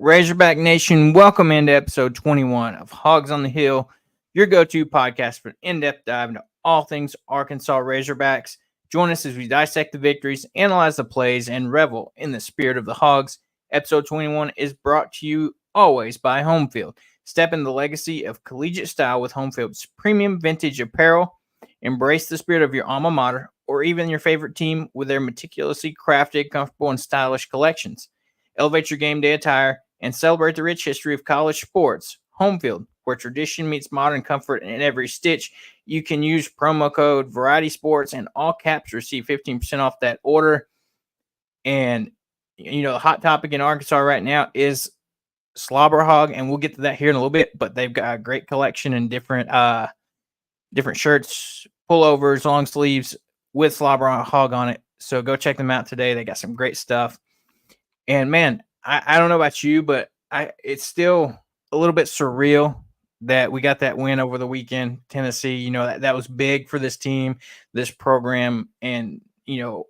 Razorback Nation, welcome into episode 21 of Hawgs on the Hill, your go-to podcast for an in-depth dive into all things Arkansas Razorbacks. Join us as we dissect the victories, analyze the plays, and revel in the spirit of the Hogs. Episode 21 is brought to you always by Homefield. Step in the legacy of collegiate style with Homefield's premium vintage apparel. Embrace the spirit of your alma mater or even your favorite team with their meticulously crafted, comfortable, and stylish collections. Elevate your game day attire and celebrate the rich history of college sports. Homefield, where tradition meets modern comfort in every stitch. You can use promo code Variety Sports and all caps to receive 15% off that order. And, the hot topic in Arkansas right now is Slobber Hog, and we'll get to that here in a little bit, but they've got a great collection in different shirts, pullovers, long sleeves with Slobber Hog on it. So go check them out today. They got some great stuff. And man, I don't know about you, but it's still a little bit surreal that we got that win over the weekend. Tennessee, that was big for this team, this program, and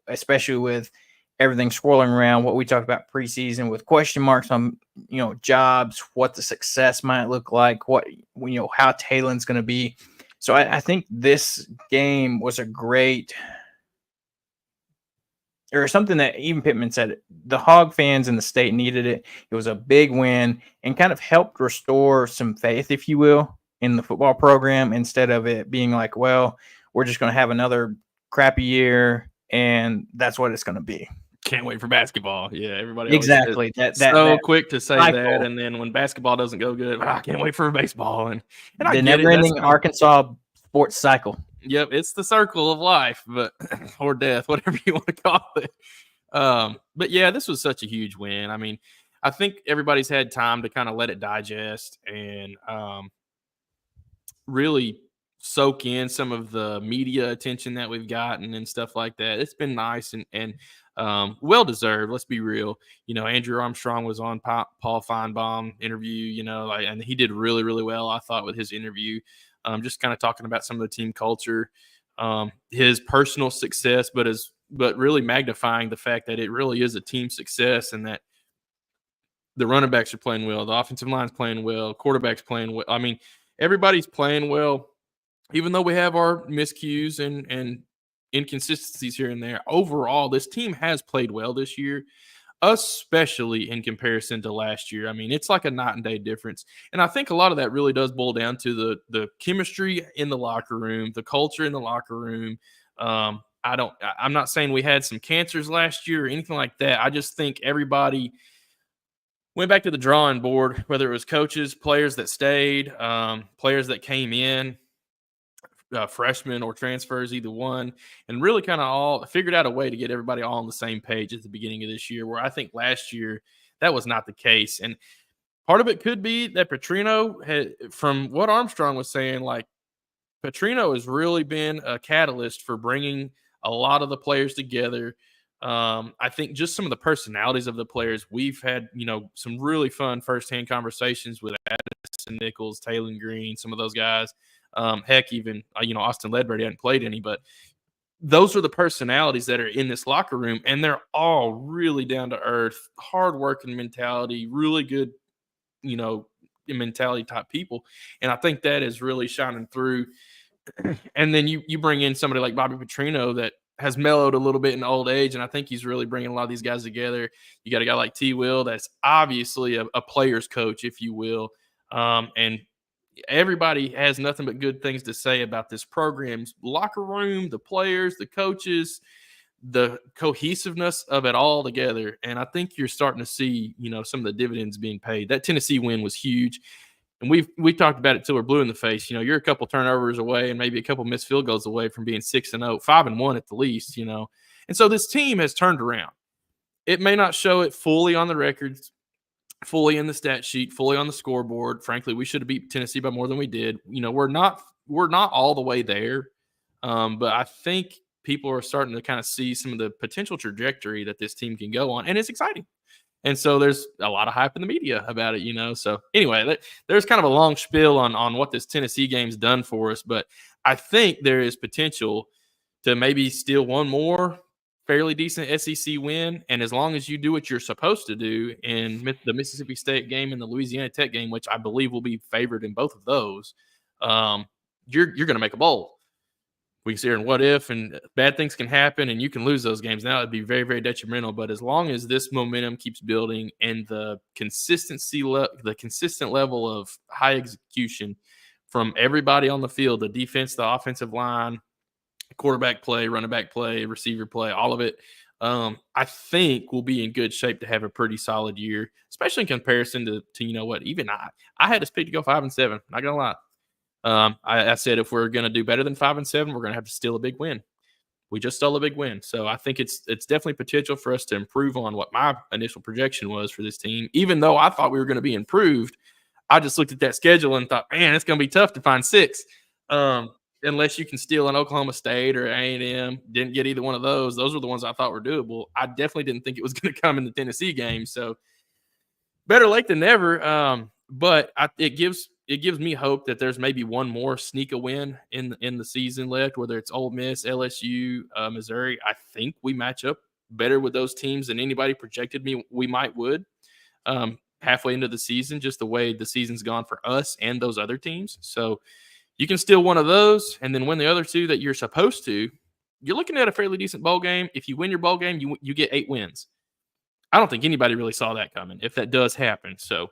especially with everything swirling around what we talked about preseason with question marks on jobs, what the success might look like, what how Talen's going to be. So I think this game was a great. Or something that even Pittman said, the Hog fans in the state needed it. It was a big win and kind of helped restore some faith, if you will, in the football program instead of it being like, well, we're just going to have another crappy year and that's what it's going to be. Can't wait for basketball. Yeah, everybody exactly. That quick to say cycle. That, and then when basketball doesn't go good, I can't wait for baseball. And the never-ending Arkansas sports cycle. Yep, it's the circle of life, or death, whatever you want to call it. But yeah, this was such a huge win. I mean, I think everybody's had time to kind of let it digest and really soak in some of the media attention that we've gotten and stuff like that. It's been nice and well deserved. Let's be real. Andrew Armstrong was on Paul Feinbaum interview. And he did really, really well, I thought, with his interview. Just kind of talking about some of the team culture, his personal success, but really magnifying the fact that it really is a team success and that the running backs are playing well, the offensive line's playing well, quarterback's playing well. I mean, everybody's playing well, even though we have our miscues and inconsistencies here and there. Overall, this team has played well this year, especially in comparison to last year. I mean, it's like a night and day difference. And I think a lot of that really does boil down to the chemistry in the locker room, the culture in the locker room. I'm not saying we had some cancers last year or anything like that. I just think everybody went back to the drawing board, whether it was coaches, players that stayed, players that came in, freshmen or transfers, either one, and really kind of all figured out a way to get everybody all on the same page at the beginning of this year, where I think last year that was not the case. And part of it could be that Petrino had, from what Armstrong was saying, like Petrino has really been a catalyst for bringing a lot of the players together. I think just some of the personalities of the players, we've had, some really fun firsthand conversations with Addison Nichols, Taylor Green, some of those guys. Heck, even, Austin Ledbetter hadn't played any, but those are the personalities that are in this locker room, and they're all really down to earth, hardworking mentality, really good, mentality type people. And I think that is really shining through. And then you bring in somebody like Bobby Petrino that has mellowed a little bit in old age, and I think he's really bringing a lot of these guys together. You got a guy like T. Will that's obviously a player's coach, if you will, and everybody has nothing but good things to say about this program's locker room, the players, the coaches, the cohesiveness of it all together. And I think you're starting to see, some of the dividends being paid. That Tennessee win was huge. And we talked about it till we're blue in the face. You're a couple turnovers away and maybe a couple missed field goals away from being 6-0, 5-1 at the least, And so this team has turned around. It may not show it fully on the records, fully in the stat sheet, fully on the scoreboard. Frankly, we should have beat Tennessee by more than we did. We're not all the way there, but I think people are starting to kind of see some of the potential trajectory that this team can go on, and it's exciting. And so there's a lot of hype in the media about it, So anyway, there's kind of a long spiel on what this Tennessee game's done for us, but I think there is potential to maybe steal one more fairly decent SEC win, and as long as you do what you're supposed to do in the Mississippi State game and the Louisiana Tech game, which I believe will be favored in both of those, you're going to make a bowl. We see in what if, and bad things can happen, and you can lose those games. Now it'd be very, very detrimental. But as long as this momentum keeps building and the consistent level of high execution from everybody on the field, the defense, the offensive line, quarterback play, running back play, receiver play, all of it, I think we'll be in good shape to have a pretty solid year, especially in comparison to even I had us picked to go 5-7. Not gonna lie. I said if we're going to do better than 5-7, we're going to have to steal a big win. We just stole a big win. So I think it's definitely potential for us to improve on what my initial projection was for this team. Even though I thought we were going to be improved, I just looked at that schedule and thought, man, it's going to be tough to find 6. Unless you can steal an Oklahoma State or A&M. Didn't get either one of those. Those were the ones I thought were doable. I definitely didn't think it was going to come in the Tennessee game. So better late than never. But it gives me hope that there's maybe one more sneak a win in the season left, whether it's Ole Miss, LSU, Missouri. I think we match up better with those teams than anybody projected we might would halfway into the season, just the way the season's gone for us and those other teams. So you can steal one of those and then win the other 2 that you're supposed to. You're looking at a fairly decent bowl game. If you win your bowl game, you get 8 wins. I don't think anybody really saw that coming if that does happen. So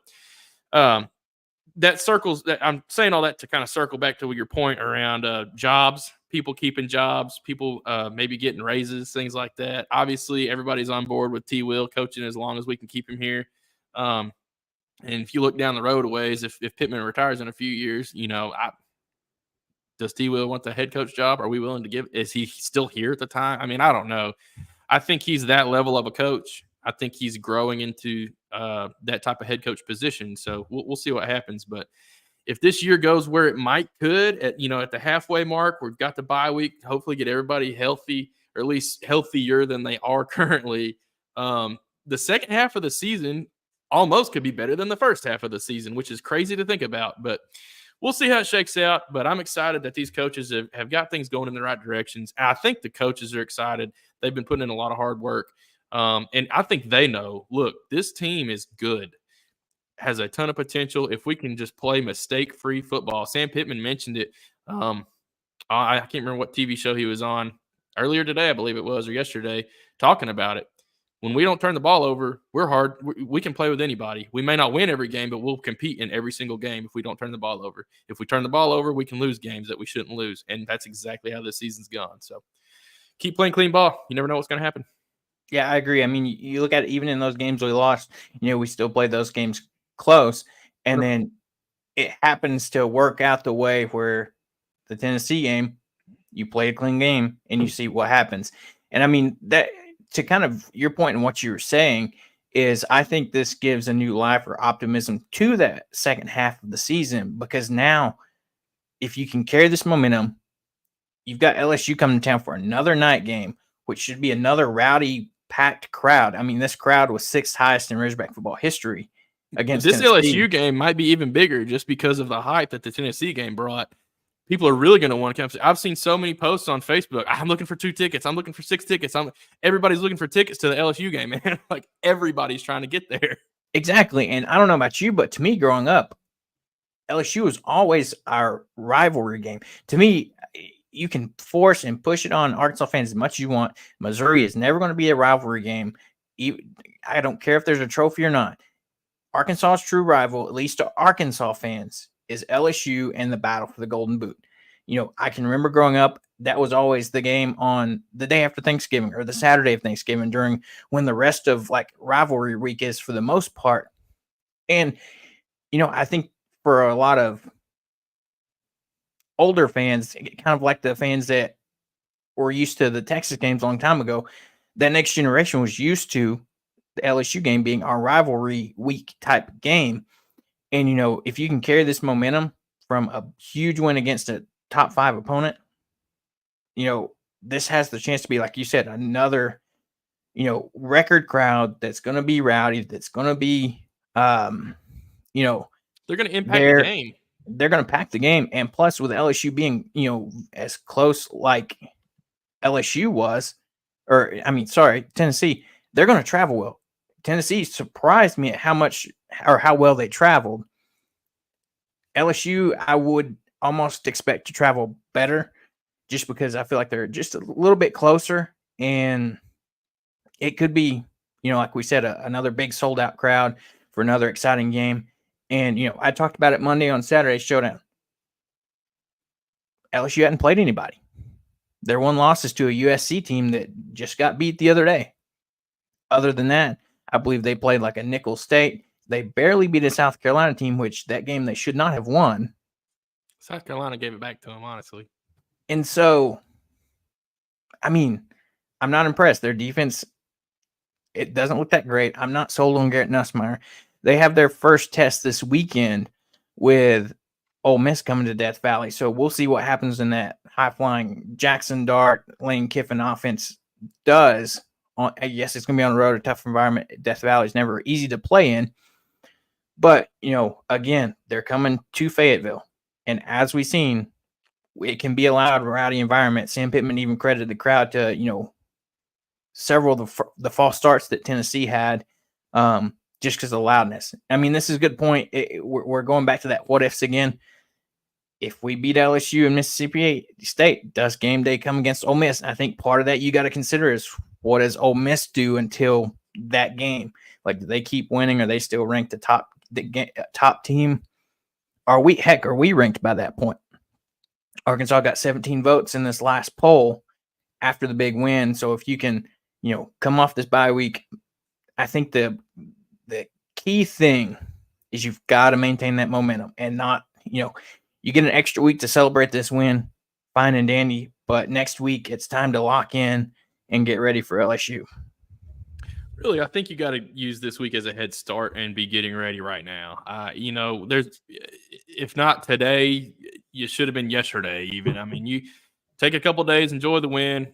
that circles that I'm saying all that to kind of circle back to your point around jobs, people keeping jobs, people maybe getting raises, things like that. Obviously, everybody's on board with T. Will coaching as long as we can keep him here. And if you look down the road a ways, if Pittman retires in a few years, does T. Will want the head coach job? Are we willing to give? Is he still here at the time? I mean, I don't know. I think he's that level of a coach. I think he's growing into that type of head coach position. So we'll see what happens. But if this year goes where it could at the halfway mark, we've got the bye week, hopefully get everybody healthy, or at least healthier than they are currently. The second half of the season almost could be better than the first half of the season, which is crazy to think about. But we'll see how it shakes out. But I'm excited that these coaches have got things going in the right directions. And I think the coaches are excited. They've been putting in a lot of hard work. And I think they know, look, this team is good, has a ton of potential. If we can just play mistake-free football. Sam Pittman mentioned it. I can't remember what TV show he was on earlier today, I believe it was, or yesterday, talking about it. When we don't turn the ball over, we're hard. We can play with anybody. We may not win every game, but we'll compete in every single game if we don't turn the ball over. If we turn the ball over, we can lose games that we shouldn't lose. And that's exactly how this season's gone. So keep playing clean ball. You never know what's going to happen. Yeah, I agree. I mean, you look at it, even in those games we lost, we still played those games close. And then it happens to work out the way where the Tennessee game, you play a clean game and you see what happens. And I mean, that to kind of your point and what you were saying is I think this gives a new life or optimism to that second half of the season, because now if you can carry this momentum, you've got LSU coming to town for another night game, which should be another rowdy, packed crowd. I mean, this crowd was 6th highest in Razorback football history against this Tennessee. LSU game might be even bigger just because of the hype that the Tennessee game brought. People are really going to want to come. I've seen so many posts on Facebook. I'm looking for 2 tickets. I'm looking for 6 tickets. Everybody's looking for tickets to the LSU game, man. Like everybody's trying to get there. Exactly. And I don't know about you, but to me, growing up, LSU was always our rivalry game. To me, you can force and push it on Arkansas fans as much as you want. Missouri is never going to be a rivalry game. I don't care if there's a trophy or not. Arkansas's true rival, at least to Arkansas fans, is LSU and the battle for the Golden Boot. I can remember growing up, that was always the game on the day after Thanksgiving or the Saturday of Thanksgiving, during when the rest of like rivalry week is for the most part. And, I think for a lot of older fans, kind of like the fans that were used to the Texas games a long time ago, that next generation was used to the LSU game being our rivalry week type game. And, if you can carry this momentum from a huge win against a top 5 opponent, this has the chance to be, like you said, another, record crowd that's going to be rowdy, that's going to be, they're going to impact the game. They're going to pack the game. And plus with LSU being, as close like LSU was, Tennessee, they're going to travel well. Tennessee surprised me at how well they traveled. LSU, I would almost expect to travel better just because I feel like they're just a little bit closer, and it could be, like we said, another big sold out crowd for another exciting game. And, I talked about it Monday on Saturday's Showdown. LSU hadn't played anybody. Their one loss is to a USC team that just got beat the other day. Other than that, I believe they played like a nickel state. They barely beat a South Carolina team, which that game they should not have won. South Carolina gave it back to them, honestly. And so, I'm not impressed. Their defense, it doesn't look that great. I'm not sold on Garrett Nussmeier. They have their first test this weekend with Ole Miss coming to Death Valley. So we'll see what happens in that high-flying Jackson Dart, Lane Kiffin offense does. Yes, it's going to be on the road, a tough environment. Death Valley is never easy to play in. But, again, they're coming to Fayetteville. And as we've seen, it can be a loud, rowdy environment. Sam Pittman even credited the crowd to, several of the false starts that Tennessee had just because of the loudness. This is a good point. We're going back to that what ifs again. If we beat LSU and Mississippi State, does game day come against Ole Miss? I think part of that you got to consider is what does Ole Miss do until that game? Like, do they keep winning? Are they still ranked the top team? Are we ranked by that point? Arkansas got 17 votes in this last poll after the big win. So if you can, come off this bye week, I think the key thing is you've got to maintain that momentum and not, you get an extra week to celebrate this win, fine and dandy. But next week, it's time to lock in and get ready for LSU. Really, I think you got to use this week as a head start and be getting ready right now. If not today, you should have been yesterday even. You take a couple days, enjoy the win.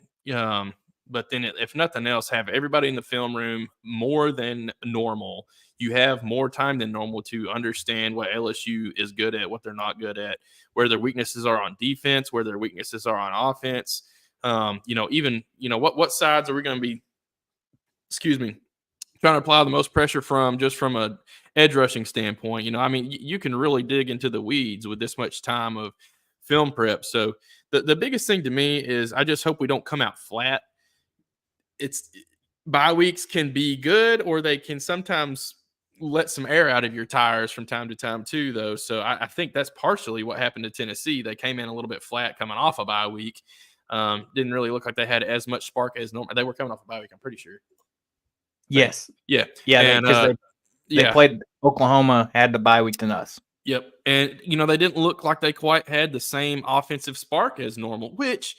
But then if nothing else, have everybody in the film room more than normal. You have more time than normal to understand what LSU is good at, what they're not good at, where their weaknesses are on defense, where their weaknesses are on offense. What sides are we going to be, trying to apply the most pressure from a edge rushing standpoint. You can really dig into the weeds with this much time of film prep. So the biggest thing to me is I just hope we don't come out flat. Bye weeks can be good, or they can sometimes let some air out of your tires from time to time too, though. So I think that's partially what happened to Tennessee. They came in a little bit flat coming off a bye week. Didn't really look like they had as much spark as normal. They were coming off a bye week, I'm pretty sure. Yes. Yeah. Because they played Oklahoma, had the bye week than us. Yep. And, they didn't look like they quite had the same offensive spark as normal, which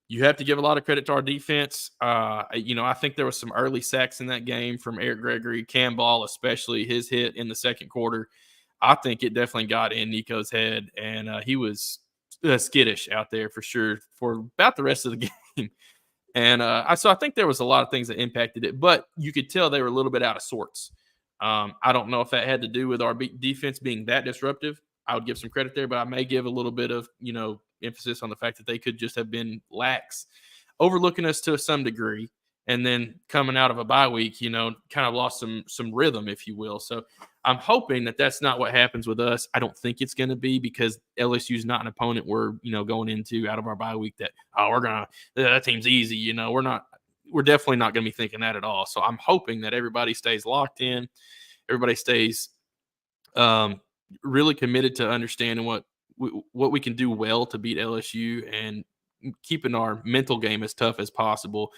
you have to give a lot of credit to our defense. I think there was some early sacks in that game from Eric Gregory, Cam Ball, especially his hit in the second quarter. I think it definitely got in Nico's head, and he was skittish out there for sure for about the rest of the game. And so I think there was a lot of things that impacted it, but you could tell they were a little bit out of sorts. I don't know if that had to do with our defense being that disruptive. I would give some credit there, but I may give a little bit of, emphasis on the fact that they could just have been lax, overlooking us to some degree, and then coming out of a bye week, kind of lost some rhythm, if you will. So I'm hoping that that's not what happens with us. I don't think it's going to be, because LSU is not an opponent we're, going into out of our bye week that, that team's easy. We're definitely not going to be thinking that at all. So I'm hoping that everybody stays locked in. Everybody stays really committed to understanding what we can do well to beat LSU, and keeping our mental game as tough as possible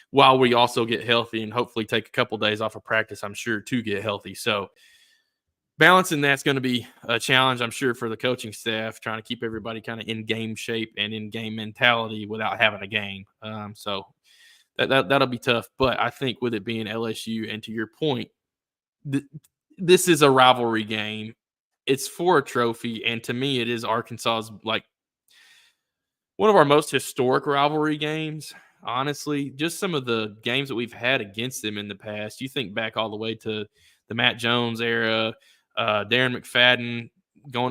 while we also get healthy, and hopefully take a couple days off of practice, I'm sure, to get healthy. So balancing that's going to be a challenge, I'm sure, for the coaching staff, trying to keep everybody kind of in game shape and in game mentality without having a game. So that'll be tough. But I think with it being LSU, and to your point, this is a rivalry game. It's for a trophy, and to me, it is Arkansas's one of our most historic rivalry games. Honestly, just some of the games that we've had against them in the past. You think back all the way to the Matt Jones era, Darren McFadden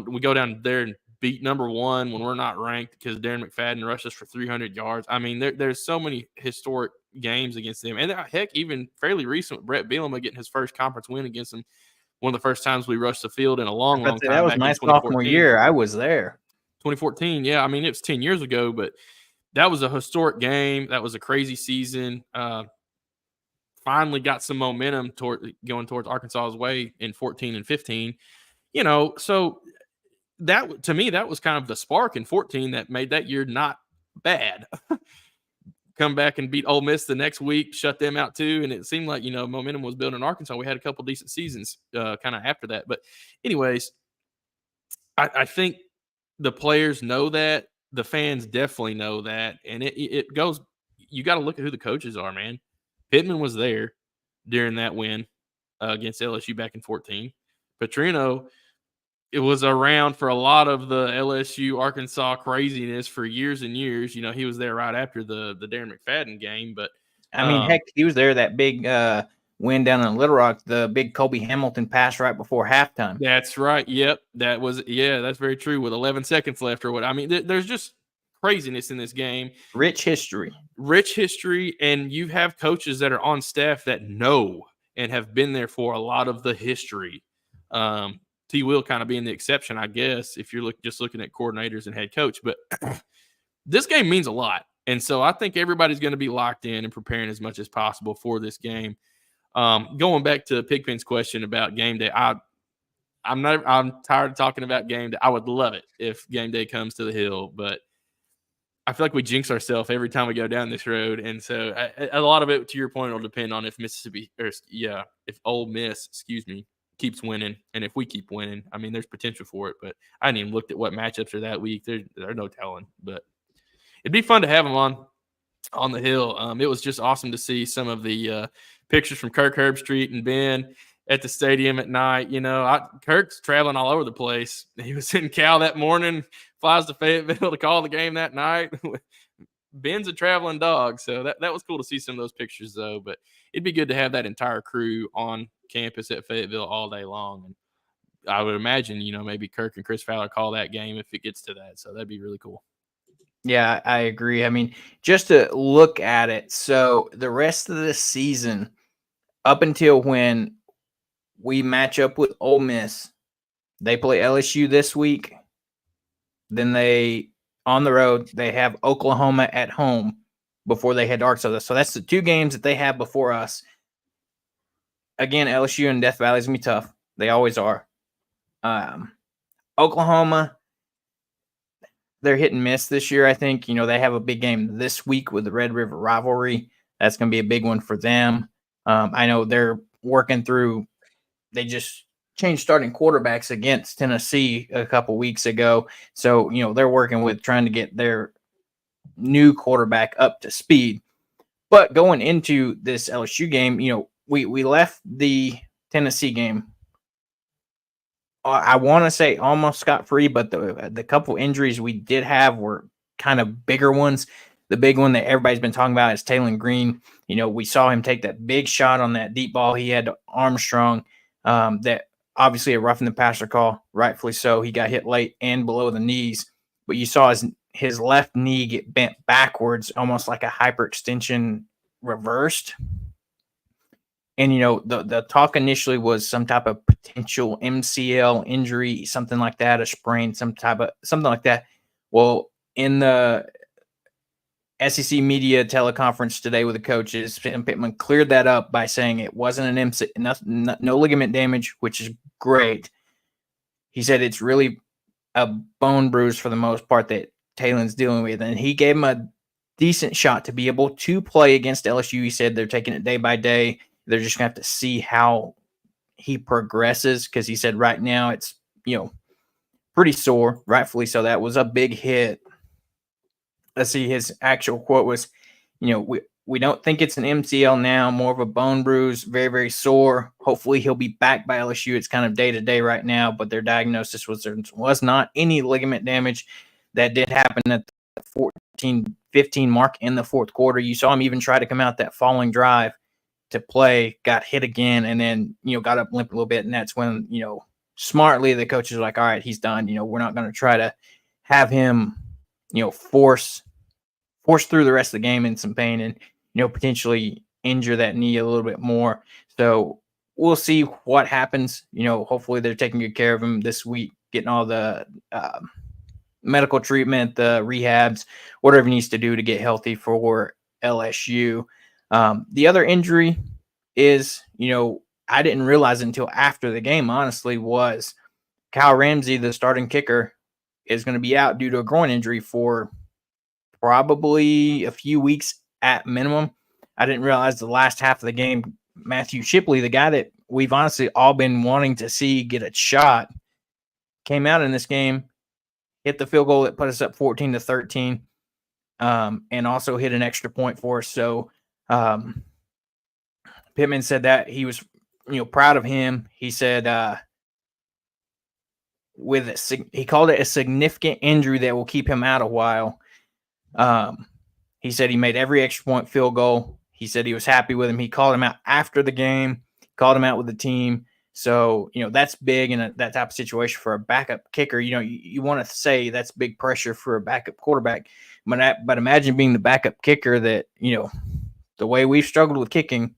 we go down there and beat number one when we're not ranked because Darren McFadden rushed us for 300 yards. There's so many historic games against them. And heck, even fairly recent, Brett Bielema getting his first conference win against them. One of the first times we rushed the field in a long time. That was my sophomore year. I was there. 2014. Yeah, I mean, it was 10 years ago, but that was a historic game. That was a crazy season. Finally got some momentum going towards Arkansas's way in 14 and 15. So that, to me, that was kind of the spark in 14 that made that year not bad. Come back and beat Ole Miss the next week, shut them out too, and it seemed like momentum was building in Arkansas. We had a couple decent seasons kind of after that, but anyways, I think the players know that, the fans definitely know that, and it goes. You got to look at who the coaches are, man. Pittman was there during that win against LSU back in 14. Petrino, it was around for a lot of the LSU Arkansas craziness for years and years. He was there right after the Darren McFadden game, but I mean, heck, he was there that big win down in Little Rock, the big Kobe Hamilton pass right before halftime. That's right. Yep, that's very true. With 11 seconds left or what? I mean, there's just craziness in this game. Rich history, and you have coaches that are on staff that know and have been there for a lot of the history. T. Will kind of being the exception, I guess, if you're just looking at coordinators and head coach. But this game means a lot, and so I think everybody's going to be locked in and preparing as much as possible for this game. Going back to Pigpen's question about game day, I'm tired of talking about game day. I would love it if game day comes to the Hill, but I feel like we jinx ourselves every time we go down this road, and so a lot of it, to your point, will depend on if if Ole Miss, keeps winning, and if we keep winning. I mean, there's potential for it, but I hadn't even looked at what matchups are that week. There's no telling, but it'd be fun to have them on the Hill. It was just awesome to see some of the pictures from Kirk Herbstreit and Ben at the stadium at night. Kirk's traveling all over the place. He was in Cal that morning, flies to Fayetteville to call the game that night. Ben's a traveling dog, so that was cool to see some of those pictures, though. But it'd be good to have that entire crew on campus at Fayetteville all day long. And I would imagine, maybe Kirk and Chris Fowler call that game if it gets to that. So that'd be really cool. Yeah, I agree. I mean, just to look at it, so the rest of the season, up until when we match up with Ole Miss, they play LSU this week. Then on the road, they have Oklahoma at home before they head to Arkansas. So that's the two games that they have before us. Again, LSU and Death Valley is going to be tough. They always are. Oklahoma, they're hit and miss this year, I think. They have a big game this week with the Red River rivalry. That's going to be a big one for them. I know they're working through – they just changed starting quarterbacks against Tennessee a couple weeks ago. So, they're working with trying to get their new quarterback up to speed. But going into this LSU game, we left the Tennessee game, I want to say almost scot-free, but the couple injuries we did have were kind of bigger ones. The big one that everybody's been talking about is Taylon Green. We saw him take that big shot on that deep ball he had to Armstrong. That obviously a roughing the passer call, rightfully so. He got hit late and below the knees, but you saw his left knee get bent backwards, almost like a hyperextension reversed. And, the talk initially was some type of potential MCL injury, something like that, a sprain, something like that. Well, in the SEC media teleconference today with the coaches, Pittman cleared that up by saying it wasn't an MCL, no ligament damage, which is great. He said it's really a bone bruise for the most part that Taylon's dealing with, and he gave him a decent shot to be able to play against LSU. He said they're taking it day by day. They're just going to have to see how he progresses, because he said right now it's, pretty sore, rightfully so. That was a big hit. Let's see, his actual quote was, we don't think it's an MCL now, more of a bone bruise, very, very sore. Hopefully he'll be back by LSU. It's kind of day to day right now, but their diagnosis was not any ligament damage. That did happen at the 14-15 mark in the fourth quarter. You saw him even try to come out that following drive to play, got hit again, and then, got up limp a little bit. And that's when, smartly the coaches are like, all right, he's done. We're not going to try to have him, force through the rest of the game in some pain. And, potentially injure that knee a little bit more. So we'll see what happens. Hopefully they're taking good care of him this week, getting all the medical treatment, the rehabs, whatever he needs to do to get healthy for LSU. The other injury is, I didn't realize until after the game, honestly, was Kyle Ramsey, the starting kicker, is going to be out due to a groin injury for probably a few weeks at minimum. I didn't realize the last half of the game, Matthew Shipley, the guy that we've honestly all been wanting to see get a shot, came out in this game, hit the field goal that put us up 14-13, and also hit an extra point for us. So Pittman said that he was, proud of him. He said he called it a significant injury that will keep him out a while. He said he made every extra point field goal. He said he was happy with him. He called him out after the game, called him out with the team. So, that's big in that type of situation for a backup kicker. You want to say that's big pressure for a backup quarterback. But imagine being the backup kicker that, the way we've struggled with kicking,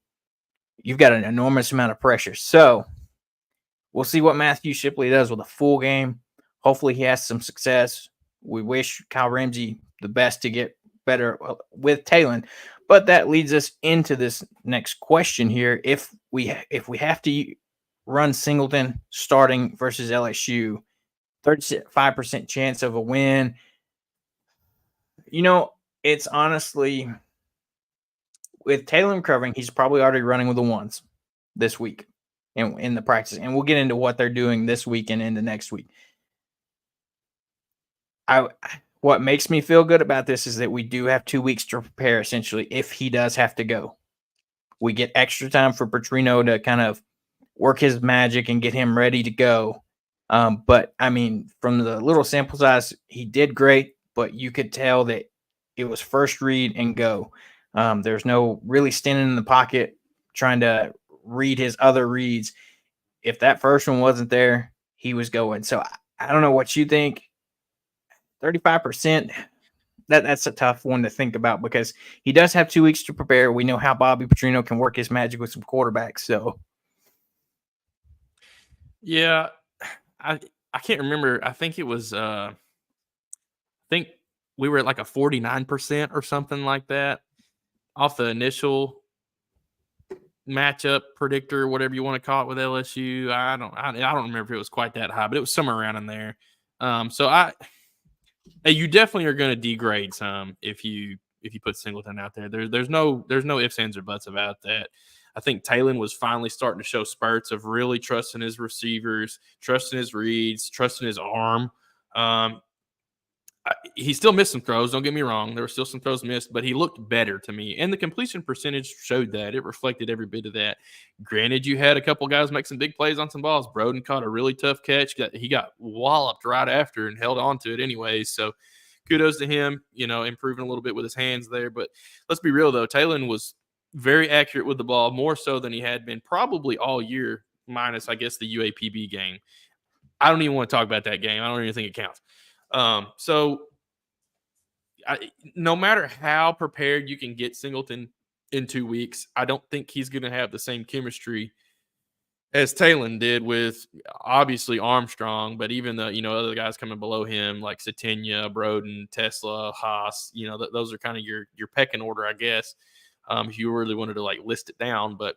you've got an enormous amount of pressure. So we'll see what Matthew Shipley does with a full game. Hopefully he has some success. We wish Kyle Ramsey the best to get better with Talon. But that leads us into this next question here. If we have to run Singleton starting versus LSU, 35% chance of a win. It's honestly, with Talon recovering, he's probably already running with the ones this week in the practice. And we'll get into what they're doing this week and into next week. What makes me feel good about this is that we do have 2 weeks to prepare, essentially, if he does have to go. We get extra time for Petrino to kind of work his magic and get him ready to go. But, from the little sample size, he did great, but you could tell that it was first read and go. There's no really standing in the pocket trying to read his other reads. If that first one wasn't there, he was going. So I don't know what you think. 35%, that's a tough one to think about because he does have 2 weeks to prepare. We know how Bobby Petrino can work his magic with some quarterbacks. So, yeah, I can't remember. I think it was I think we were at like a 49% or something like that off the initial matchup predictor, whatever you want to call it, with LSU. I don't remember if it was quite that high, but it was somewhere around in there. So you definitely are going to degrade some if you put Singleton out there. There's no ifs, ands, or buts about that. I think Talon was finally starting to show spurts of really trusting his receivers, trusting his reads, trusting his arm. He still missed some throws. Don't get me wrong. There were still some throws missed, but he looked better to me. And the completion percentage showed that. It reflected every bit of that. Granted, you had a couple guys make some big plays on some balls. Broden caught a really tough catch. He got walloped right after and held on to it anyways. So kudos to him, improving a little bit with his hands there. But let's be real, though. Talon was very accurate with the ball, more so than he had been probably all year, minus, I guess, the UAPB game. I don't even want to talk about that game. I don't even think it counts. No matter how prepared you can get Singleton in 2 weeks, I don't think he's going to have the same chemistry as Talon did with obviously Armstrong, but even the other guys coming below him like Satenya, Broden, Tesla, Haas. Those are kind of your pecking order, I guess, if you really wanted to like list it down. But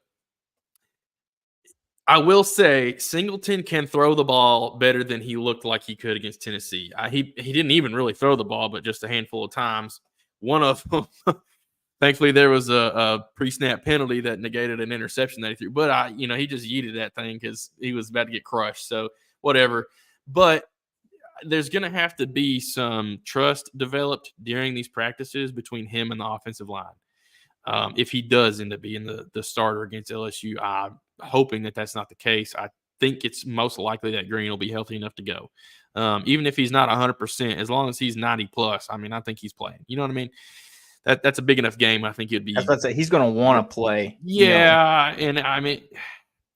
I will say Singleton can throw the ball better than he looked like he could against Tennessee. He didn't even really throw the ball, but just a handful of times. One of them, thankfully, there was a pre-snap penalty that negated an interception that he threw. But he just yeeted that thing because he was about to get crushed. So whatever. But there's going to have to be some trust developed during these practices between him and the offensive line. If he does end up being the starter against LSU, I'm hoping that that's not the case. I think it's most likely that Green will be healthy enough to go. Even if he's not 100%, as long as he's 90 plus, I think he's playing. You know what I mean? That's a big enough game. I think it'd be. That's what he's going to want to play. Yeah, and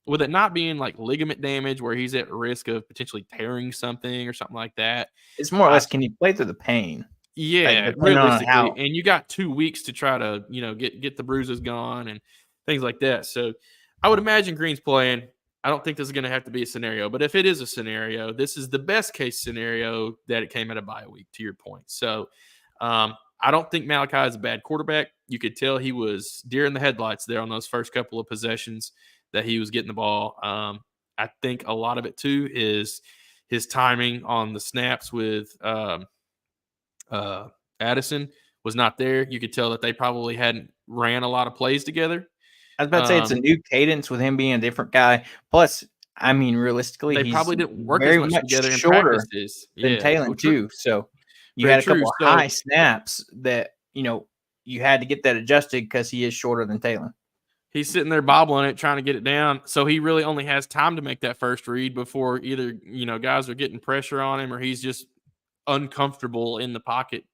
with it not being like ligament damage where he's at risk of potentially tearing something or something like that, it's more or less, can he play through the pain? Yeah, depending on realistically, how. and you got 2 weeks to try to, get the bruises gone and things like that. So, I would imagine Green's playing. I don't think this is gonna have to be a scenario, but if it is a scenario, this is the best case scenario that it came at a bye week, to your point. So, I don't think Malachi is a bad quarterback. You could tell he was deer in the headlights there on those first couple of possessions that he was getting the ball. I think a lot of it too is his timing on the snaps with uh, Addison was not there. You could tell that they probably hadn't ran a lot of plays together. I was about to say it's a Um, new cadence with him being a different guy. Plus, I mean, realistically, they he's probably didn't work as very much much together in shorter practices. than Yeah, Talon too. So you very had a true. couple of So high snaps that you had to get that adjusted because he is shorter than Talon. he's sitting there bobbling it, trying to get it down. So he really only has time to make that first read before either guys are getting pressure on him or he's just uncomfortable in the pocket.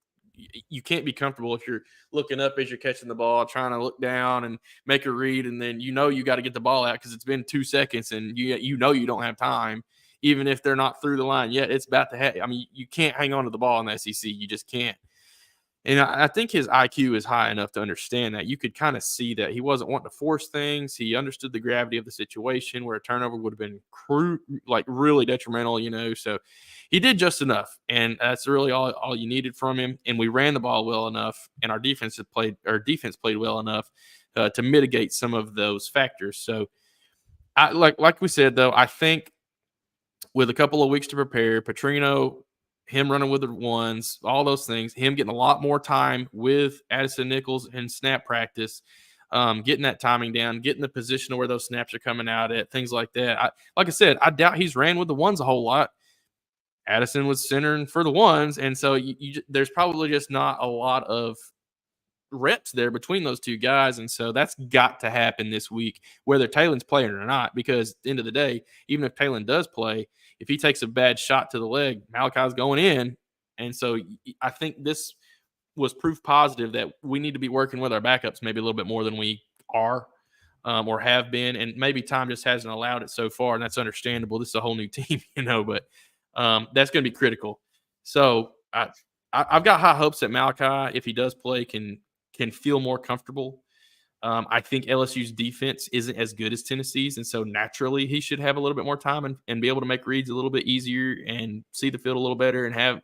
You can't be comfortable if you're looking up as you're catching the ball, trying to look down and make a read, and then you got to get the ball out because it's been 2 seconds and you don't have time, even if they're not through the line yet. It's about to I mean, you can't hang on to the ball in the SEC. You just can't. And I think his IQ is high enough to understand that. You could kind of see that he wasn't wanting to force things. He understood the gravity of the situation where a turnover would have been really detrimental. So he did just enough, and that's really all you needed from him. And we ran the ball well enough, and our defense played well enough to mitigate some of those factors. So, like we said, though, I think with a couple of weeks to prepare, Petrino, him running with the ones, all those things, him getting a lot more time with Addison Nichols in snap practice, getting that timing down, getting the position of where those snaps are coming out at, things like that. Like I said, I doubt he's ran with the ones a whole lot. Addison was centering for the ones, and so there's probably just not a lot of reps there between those two guys, and so that's got to happen this week, whether Talon's playing or not. Because at the end of the day, even if Talon does play, if he takes a bad shot to the leg, Malachi's going in, and so I think this was proof positive that we need to be working with our backups maybe a little bit more than we are or have been, and maybe time just hasn't allowed it so far, and that's understandable. This is a whole new team, but that's going to be critical. So I've got high hopes that Malachi, if he does play, can feel more comfortable. I think LSU's defense isn't as good as Tennessee's, and so naturally he should have a little bit more time and be able to make reads a little bit easier and see the field a little better and have,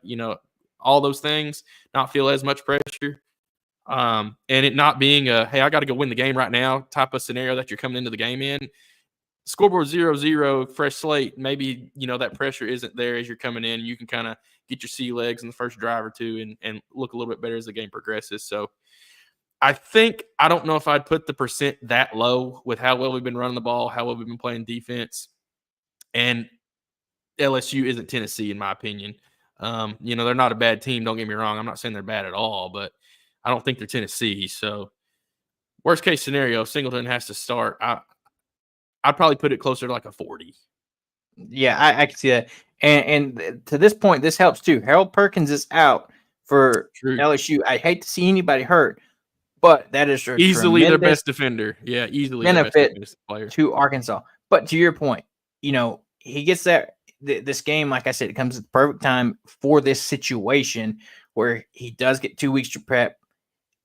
all those things, not feel as much pressure. And it not being a, hey, I got to go win the game right now type of scenario that you're coming into the game in. Scoreboard 0-0, fresh slate. Maybe, that pressure isn't there as you're coming in. You can kind of get your sea legs in the first drive or two and look a little bit better as the game progresses. So I don't know if I'd put the percent that low with how well we've been running the ball, how well we've been playing defense. And LSU isn't Tennessee, in my opinion. They're not a bad team. Don't get me wrong. I'm not saying they're bad at all, but I don't think they're Tennessee. So worst case scenario, Singleton has to start. I'd probably put it closer to like a 40. Yeah, I can see that. And to this point, this helps too. Harold Perkins is out for True. LSU. I hate to see anybody hurt, but that is a Easily their tremendous best defender. Yeah, easily benefit their best player. to Arkansas. But to your point, he gets that this game, like I said, it comes at the perfect time for this situation where he does get 2 weeks to prep.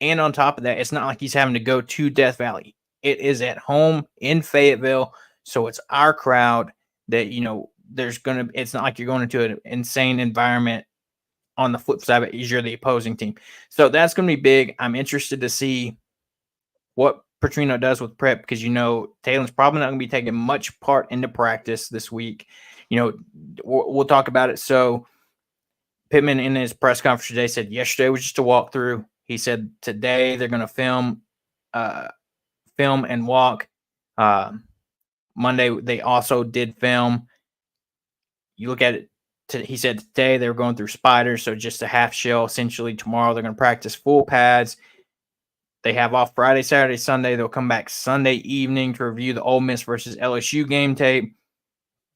And on top of that, it's not like he's having to go to Death Valley. It is at home in Fayetteville. So it's our crowd that, it's not like you're going into an insane environment on the flip side, but you're the opposing team. So that's going to be big. I'm interested to see what Petrino does with prep because, Talon's probably not going to be taking much part into practice this week. We'll talk about it. So Pittman in his press conference today said yesterday was just a walkthrough. He said today they're going to film and walk. Monday they also did film. You look at it. He said today they were going through spiders, so just a half shell essentially. Tomorrow they're going to practice full pads. They have off Friday, Saturday, Sunday. They'll come back Sunday evening to review the Ole Miss versus LSU game tape,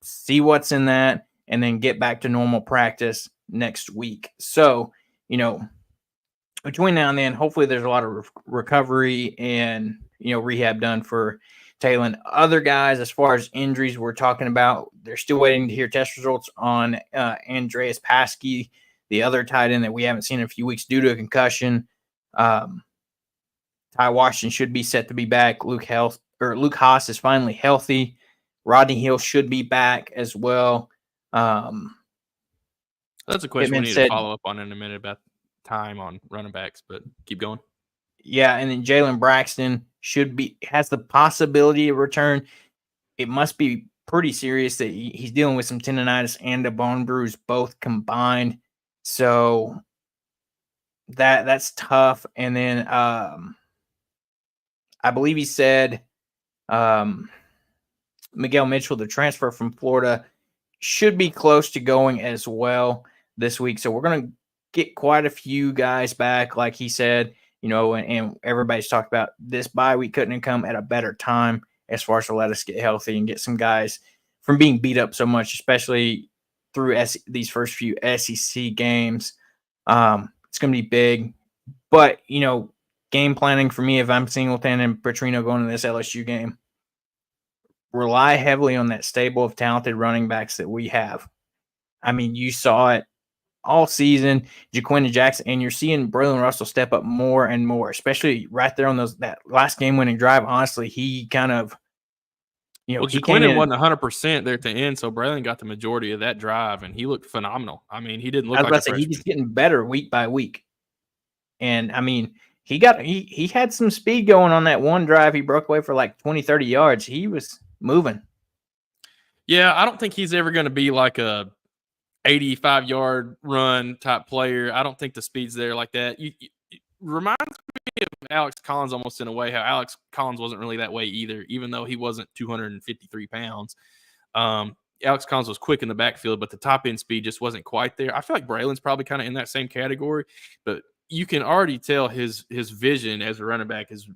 see what's in that, and then get back to normal practice next week. So, between now and then, hopefully there's a lot of recovery and, rehab done for Talon. Other guys, as far as injuries we're talking about, they're still waiting to hear test results on Andreas Paskey, the other tight end that we haven't seen in a few weeks due to a concussion. Ty Washington should be set to be back. Luke Haas is finally healthy. Rodney Hill should be back as well. That's a question Pittman we need to follow up on in a minute about time on running backs, but keep going. Yeah, and then Jalen Braxton has the possibility of return. It must be pretty serious that he's dealing with some tendonitis and a bone bruise both combined. So that's tough. And then I believe he said Miguel Mitchell, the transfer from Florida, should be close to going as well this week. So we're going to get quite a few guys back, like he said, and everybody's talked about this bye week couldn't have come at a better time as far as to let us get healthy and get some guys from being beat up so much, especially through these first few SEC games. It's going to be big. But, game planning for me, if I'm Singleton and Petrino going to this LSU game, rely heavily on that stable of talented running backs that we have. I mean, you saw it all season, Jaquin Jackson, and you're seeing Braylon Russell step up more and more, especially right there on that last game-winning drive. Honestly, he kind of, Jaquin wasn't 100% there at the end, so Braylon got the majority of that drive, and he looked phenomenal. I mean, he didn't look like a freshman. He's just getting better week by week, and I mean, he had some speed going on that one drive. He broke away for like 20, 30 yards. He was moving. Yeah, I don't think he's ever going to be like a 85-yard run type player. I don't think the speed's there like that. It reminds me of Alex Collins almost in a way, how Alex Collins wasn't really that way either, even though he wasn't 253 pounds. Alex Collins was quick in the backfield, but the top end speed just wasn't quite there. I feel like Braylon's probably kind of in that same category, but you can already tell his vision as a running back is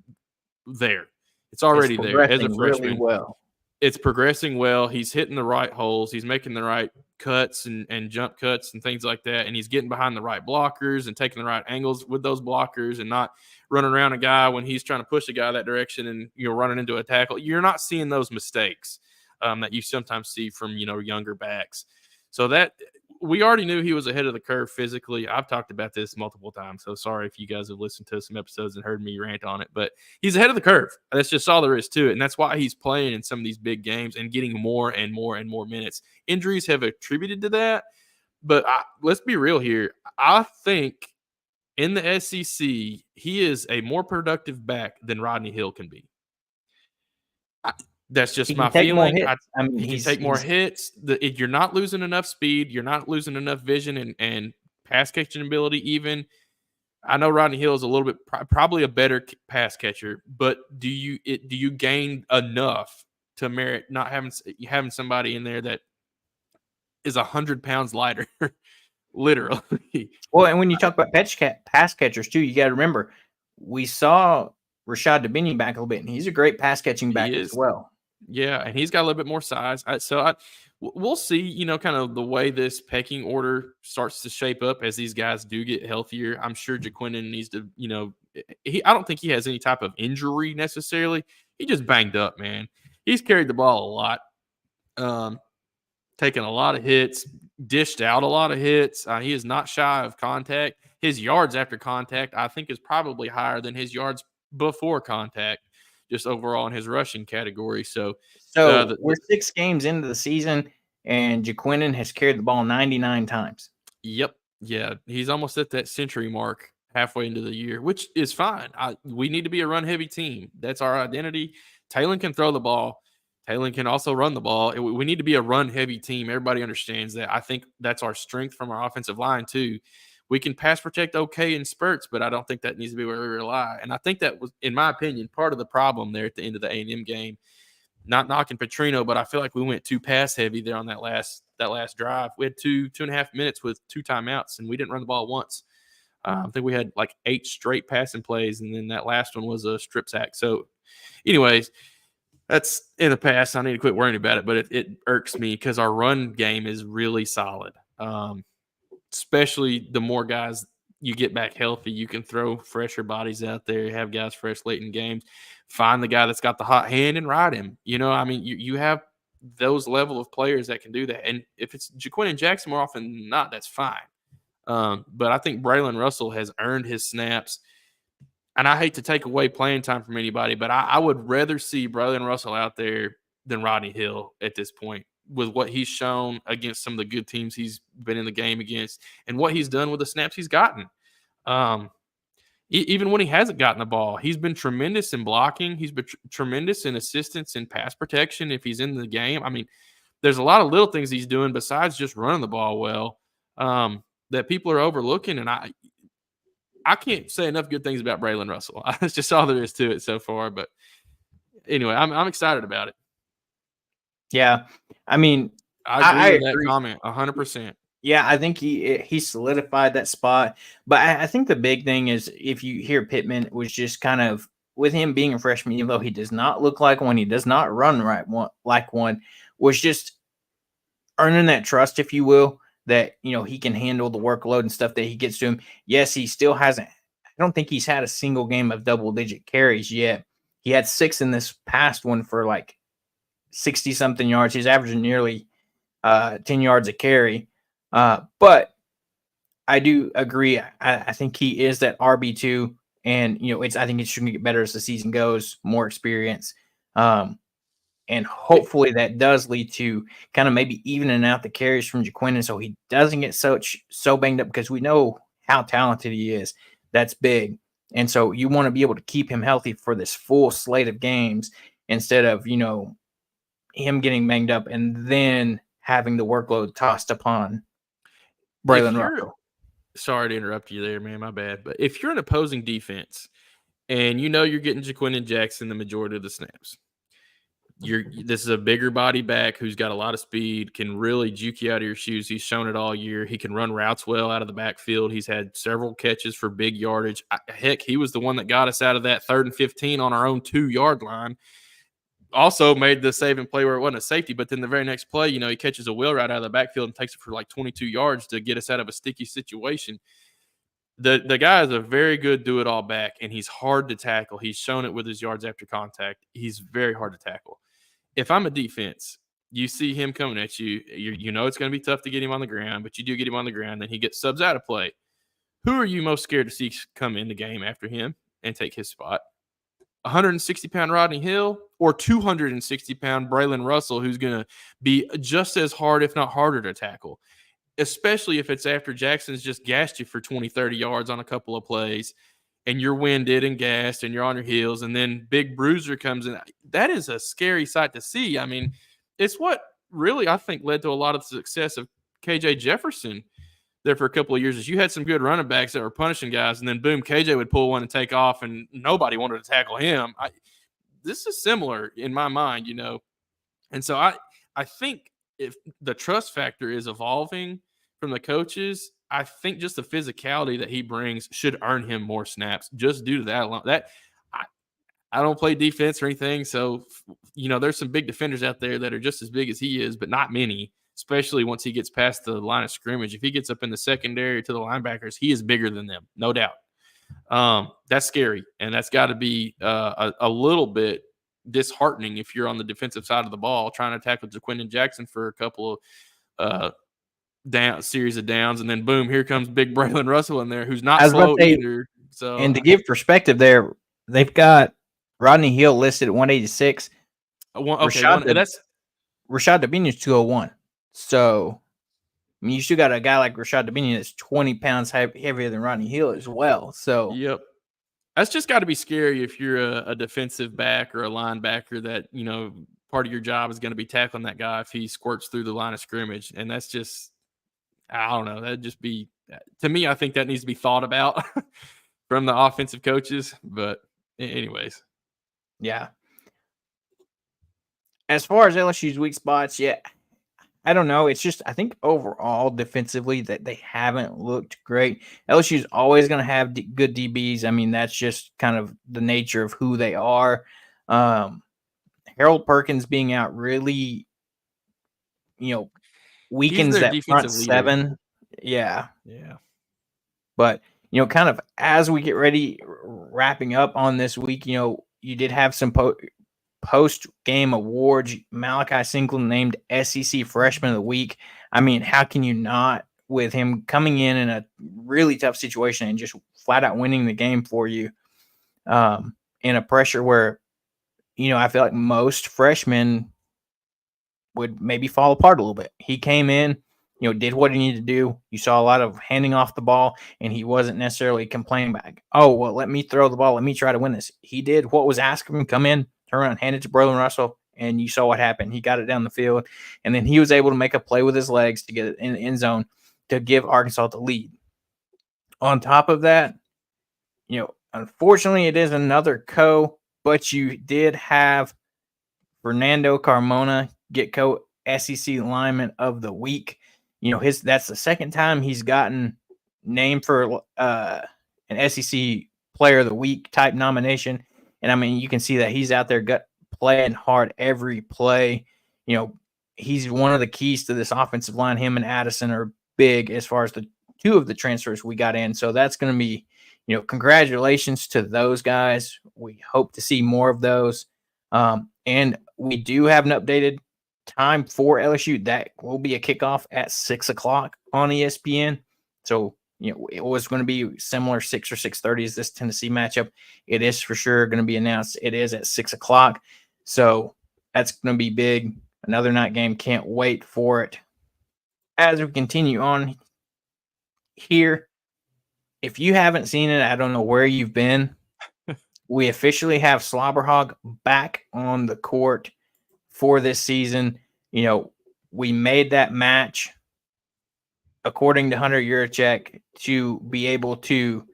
there. It's already there as a freshman. Really well. It's progressing well. He's hitting the right holes. He's making the right cuts and jump cuts and things like that. And he's getting behind the right blockers and taking the right angles with those blockers and not running around a guy when he's trying to push a guy that direction and, running into a tackle. You're not seeing those mistakes that you sometimes see from, younger backs. So that we already knew he was ahead of the curve physically. I've talked about this multiple times, so sorry if you guys have listened to some episodes and heard me rant on it, but he's ahead of the curve. That's just all there is to it, and that's why he's playing in some of these big games and getting more and more and more minutes. Injuries have attributed to that, but let's be real here. I think in the SEC, he is a more productive back than Rodney Hill can be. That's just my feeling. He can take more hits. You're not losing enough speed. You're not losing enough vision and pass catching ability even. I know Rodney Hill is a little bit probably a better pass catcher, but do you gain enough to merit not having somebody in there that is 100 pounds lighter, literally? Well, and when you talk about pass catchers too, you got to remember we saw Rashad Dubini back a little bit, and he's a great pass catching back as well. Yeah, and he's got a little bit more size. We'll see, kind of the way this pecking order starts to shape up as these guys do get healthier. I'm sure Jaquin needs to, I don't think he has any type of injury necessarily. He just banged up, man. He's carried the ball a lot, taken a lot of hits, dished out a lot of hits. He is not shy of contact. His yards after contact, I think, is probably higher than his yards before contact, just overall in his rushing category. So we're 6 games into the season, and Jaquin has carried the ball 99 times. Yep. Yeah. He's almost at that century mark halfway into the year, which is fine. We need to be a run-heavy team. That's our identity. Taylon can throw the ball. Taylon can also run the ball. We need to be a run-heavy team. Everybody understands that. I think that's our strength from our offensive line, too. We can pass protect okay in spurts, but I don't think that needs to be where we rely. And I think that was, in my opinion, part of the problem there at the end of the A&M game. Not knocking Petrino, but I feel like we went too pass heavy there on that last drive. We had 2.5 minutes with 2 timeouts, and we didn't run the ball once. I think we had like 8 straight passing plays, and then that last one was a strip sack. So, anyways, that's in the past. I need to quit worrying about it, but it irks me because our run game is really solid. Especially the more guys you get back healthy, you can throw fresher bodies out there, have guys fresh late in games, find the guy that's got the hot hand and ride him. You have those level of players that can do that. And if it's Jaquin and Jackson more often than not, that's fine. But I think Braylon Russell has earned his snaps. And I hate to take away playing time from anybody, but I would rather see Braylon Russell out there than Rodney Hill at this point with what he's shown against some of the good teams he's been in the game against and what he's done with the snaps he's gotten. Even when he hasn't gotten the ball, he's been tremendous in blocking. He's been tremendous in assistance and pass protection if he's in the game. I mean, there's a lot of little things he's doing besides just running the ball well that people are overlooking. And I can't say enough good things about Braylon Russell. That's just all there is to it so far. But anyway, I'm excited about it. Yeah. I mean, I agree with that comment 100%. Yeah, I think he solidified that spot. But I think the big thing is if you hear Pittman was just kind of with him being a freshman, even though he does not look like one, he does not run like one, was just earning that trust, if you will, that he can handle the workload and stuff that he gets to him. Yes, he still hasn't. I don't think he's had a single game of double-digit carries yet. He had 6 in this past one for like 60-something yards. He's averaging nearly 10 yards a carry. But I do agree. I think he is that RB2, and I think it's going to get better as the season goes, more experience, and hopefully that does lead to kind of maybe evening out the carries from Jaquindon, so he doesn't get so banged up, because we know how talented he is. That's big, and so you want to be able to keep him healthy for this full slate of games instead of him getting banged up and then having the workload tossed upon Braylon Russell. Sorry to interrupt you there, man. My bad. But if you're an opposing defense and you're getting Jaquindon Jackson the majority of the snaps, this is a bigger body back who's got a lot of speed, can really juke you out of your shoes. He's shown it all year. He can run routes well out of the backfield. He's had several catches for big yardage. Heck, he was the one that got us out of that 3rd and 15 on our own 2-yard line. Also made the saving play where it wasn't a safety, but then the very next play, he catches a wheel right out of the backfield and takes it for like 22 yards to get us out of a sticky situation. The guy is a very good do-it-all back, and he's hard to tackle. He's shown it with his yards after contact. He's very hard to tackle. If I'm a defense, you see him coming at you, it's going to be tough to get him on the ground, but you do get him on the ground, then he gets subs out of play. Who are you most scared to see come in the game after him and take his spot? 160-pound Rodney Hill or 260-pound Braylon Russell, who's going to be just as hard, if not harder, to tackle, especially if it's after Jackson's just gassed you for 20, 30 yards on a couple of plays and you're winded and gassed and you're on your heels, and then big bruiser comes in. That is a scary sight to see. I mean, it's what really, I think, led to a lot of the success of KJ Jefferson there for a couple of years. Is you had some good running backs that were punishing guys, and then boom, KJ would pull one and take off, and nobody wanted to tackle him. This is similar in my mind, and so I think if the trust factor is evolving from the coaches, I think just the physicality that he brings should earn him more snaps just due to that alone. I don't play defense or anything, so there's some big defenders out there that are just as big as he is, but not many. Especially once he gets past the line of scrimmage. If he gets up in the secondary to the linebackers, he is bigger than them, no doubt. That's scary, and that's got to be a little bit disheartening if you're on the defensive side of the ball trying to tackle Jaquindon Jackson for a couple of series of downs, and then boom, here comes big Braylon Russell in there, who's not slow either. So, and to give perspective there, they've got Rodney Hill listed at 186. Rashad Dubini's 201. So, I mean, you still got a guy like Rashad Dubini that's 20 pounds heavier than Rodney Hill as well. So, yep. That's just got to be scary if you're a defensive back or a linebacker that, part of your job is going to be tackling that guy if he squirts through the line of scrimmage. And that's just, I don't know, that'd just be, to me, I think that needs to be thought about from the offensive coaches. But anyways. Yeah. As far as LSU's weak spots, yeah, I don't know. It's just, I think overall defensively that they haven't looked great. LSU's always going to have good DBs. I mean, that's just kind of the nature of who they are. Harold Perkins being out really, weakens that front seven. Yeah. Yeah. But, kind of as we get ready, wrapping up on this week, you did have some post-game awards. Malachi Single named SEC Freshman of the Week. I mean, how can you not with him coming in a really tough situation and just flat out winning the game for you in a pressure where, I feel like most freshmen would maybe fall apart a little bit. He came in, did what he needed to do. You saw a lot of handing off the ball, and he wasn't necessarily complaining back. Oh, well, let me throw the ball. Let me try to win this. He did what was asked of him, come in, turn around, hand it to Braylon Russell, and you saw what happened. He got it down the field, and then he was able to make a play with his legs to get it in the end zone to give Arkansas the lead. On top of that, unfortunately, it is another but you did have Fernando Carmona get SEC Lineman of the Week. That's the second time he's gotten named for an SEC Player of the Week type nomination. And I mean, you can see that he's out there playing hard every play. He's one of the keys to this offensive line. Him and Addison are big as far as the two of the transfers we got in. So that's going to be, congratulations to those guys. We hope to see more of those. And we do have an updated time for LSU. That will be a kickoff at 6:00 on ESPN. So, it was going to be similar 6 or 6:30 as this Tennessee matchup. It is for sure going to be announced. It is at 6:00. So that's going to be big. Another night game. Can't wait for it. As we continue on here, if you haven't seen it, I don't know where you've been. We officially have Slobberhog back on the court for this season. We made that match, according to Hunter Yurachek, to be able to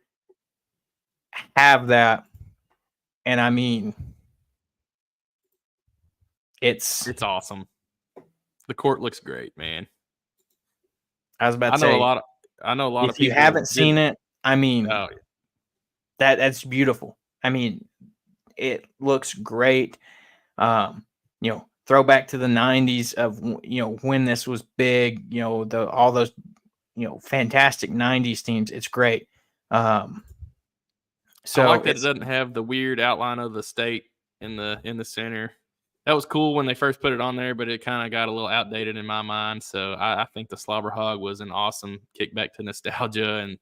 have that. And I mean, it's awesome. The court looks great, man. I was about to say, I know a lot of people. If you haven't seen it, I mean, oh, yeah. That's beautiful. I mean, it looks great. Throwback to the 90s of, when this was big, all those, fantastic 90s teams. It's great. So I like that it doesn't have the weird outline of the state in the center. That was cool when they first put it on there, but it kind of got a little outdated in my mind. So I think the Slobber Hog was an awesome kickback to nostalgia. And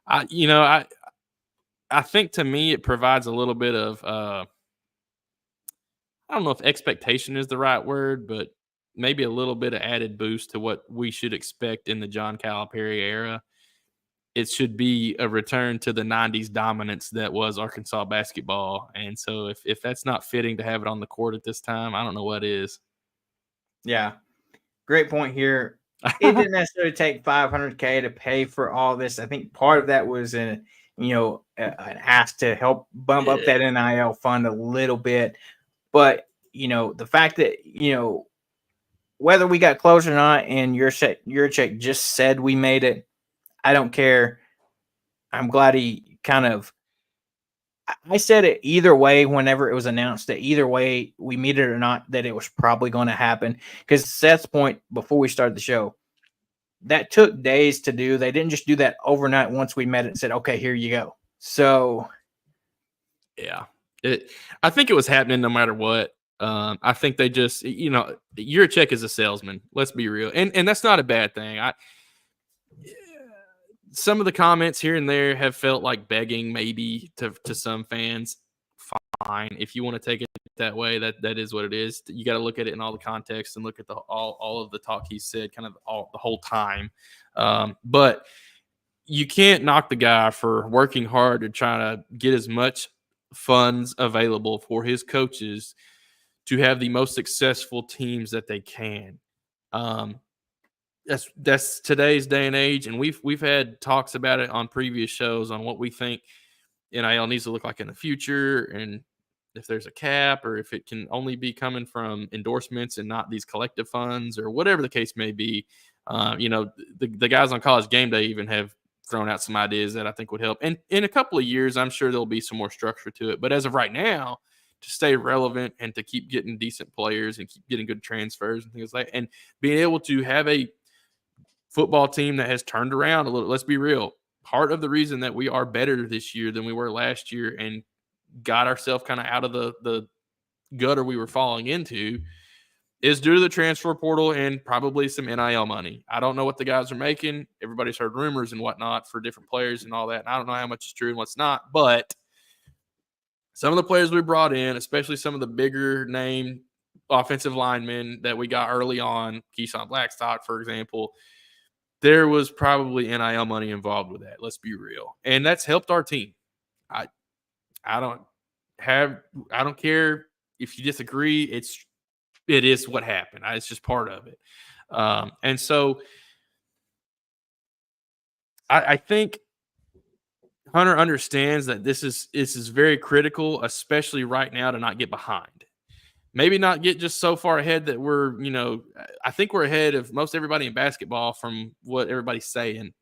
I think to me it provides a little bit of I don't know if expectation is the right word, but maybe a little bit of added boost to what we should expect in the John Calipari era. It should be a return to the 90s dominance that was Arkansas basketball. And so if that's not fitting to have it on the court at this time, I don't know what is. Yeah. Great point here. It didn't necessarily take $500K to pay for all this. I think part of that was an ask to help bump up that NIL fund a little bit. But, the fact that, whether we got close or not, and your check just said we made it, I don't care. I'm glad he I said it either way whenever it was announced, that either way we meet it or not, that it was probably going to happen. Because Seth's point before we started the show, that took days to do. They didn't just do that overnight once we met it and said, okay, here you go. So, yeah, I think it was happening no matter what. I think they just, your check is a salesman. Let's be real. And that's not a bad thing. Some of the comments here and there have felt like begging maybe to some fans. Fine. If you want to take it that way, that is what it is. You got to look at it in all the context and look at all of the talk he said kind of the whole time. But you can't knock the guy for working hard to try to get as much funds available for his coaches to have the most successful teams that they can. That's today's day and age, and we've had talks about it on previous shows on what we think NIL needs to look like in the future, and if there's a cap, or if it can only be coming from endorsements and not these collective funds, or whatever the case may be. The guys on College Game Day even have thrown out some ideas that I think would help. And in a couple of years, I'm sure there'll be some more structure to it. But as of right now, to stay relevant and to keep getting decent players and keep getting good transfers and things like that, and being able to have a football team that has turned around a little. Let's be real. Part of the reason that we are better this year than we were last year and got ourselves kind of out of the gutter we were falling into is due to the transfer portal and probably some NIL money. I don't know what the guys are making. Everybody's heard rumors and whatnot for different players and all that. And I don't know how much is true and what's not. But some of the players we brought in, especially some of the bigger name offensive linemen that we got early on, Keyshawn Blackstock, for example, there was probably NIL money involved with that. Let's be real. And that's helped our team. I don't care if you disagree. It is what happened. It's just part of it. And so I think Hunter understands that this is very critical, especially right now, to not get behind. Maybe not get just so far ahead that we're, I think we're ahead of most everybody in basketball from what everybody's saying.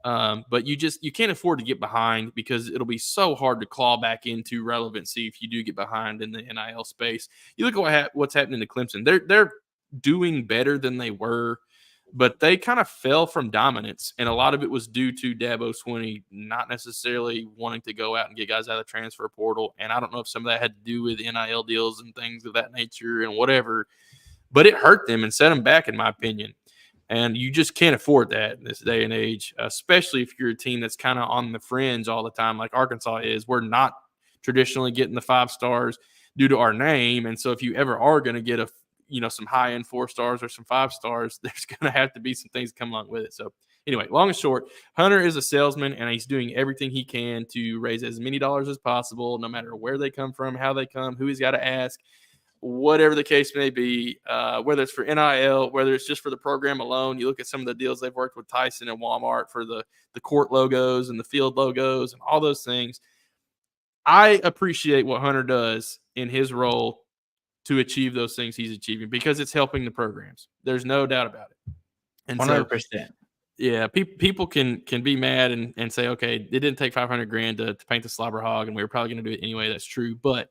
But you can't afford to get behind, because it'll be so hard to claw back into relevancy if you do get behind in the NIL space. You look at what's happening to Clemson. They're doing better than they were, but they kind of fell from dominance, and a lot of it was due to Dabo Swinney not necessarily wanting to go out and get guys out of the transfer portal. And I don't know if some of that had to do with NIL deals and things of that nature and whatever, but it hurt them and set them back, in my opinion. And you just can't afford that in this day and age, especially if you're a team that's kind of on the fringe all the time, like Arkansas is. We're not traditionally getting the 5 stars due to our name. And so if you ever are going to get some high-end 4 stars or some 5 stars, there's going to have to be some things come along with it. So anyway, long and short, Hunter is a salesman, and he's doing everything he can to raise as many dollars as possible, no matter where they come from, how they come, who he's got to ask, whatever the case may be, whether it's for NIL, whether it's just for the program alone. You look at some of the deals they've worked with Tyson and Walmart for the court logos and the field logos and all those things. I appreciate what Hunter does in his role to achieve those things he's achieving, because it's helping the programs. There's no doubt about it. And 100%. So, yeah, people can be mad and say, okay, it didn't take $500,000 to paint the slobber hog, and we were probably going to do it anyway. That's true. But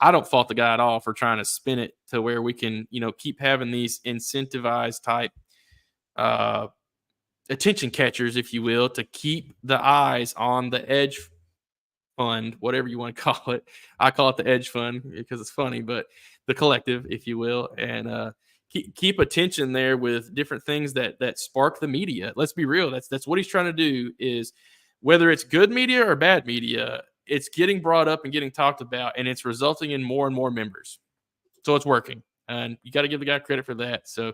I don't fault the guy at all for trying to spin it to where we can, keep having these incentivized type attention catchers, if you will, to keep the eyes on the edge fund, whatever you want to call it. I call it the edge fund because it's funny, but the collective, if you will, and keep attention there with different things that spark the media. Let's be real. That's what he's trying to do, is whether it's good media or bad media, it's getting brought up and getting talked about, and it's resulting in more and more members. So it's working, and you got to give the guy credit for that. So I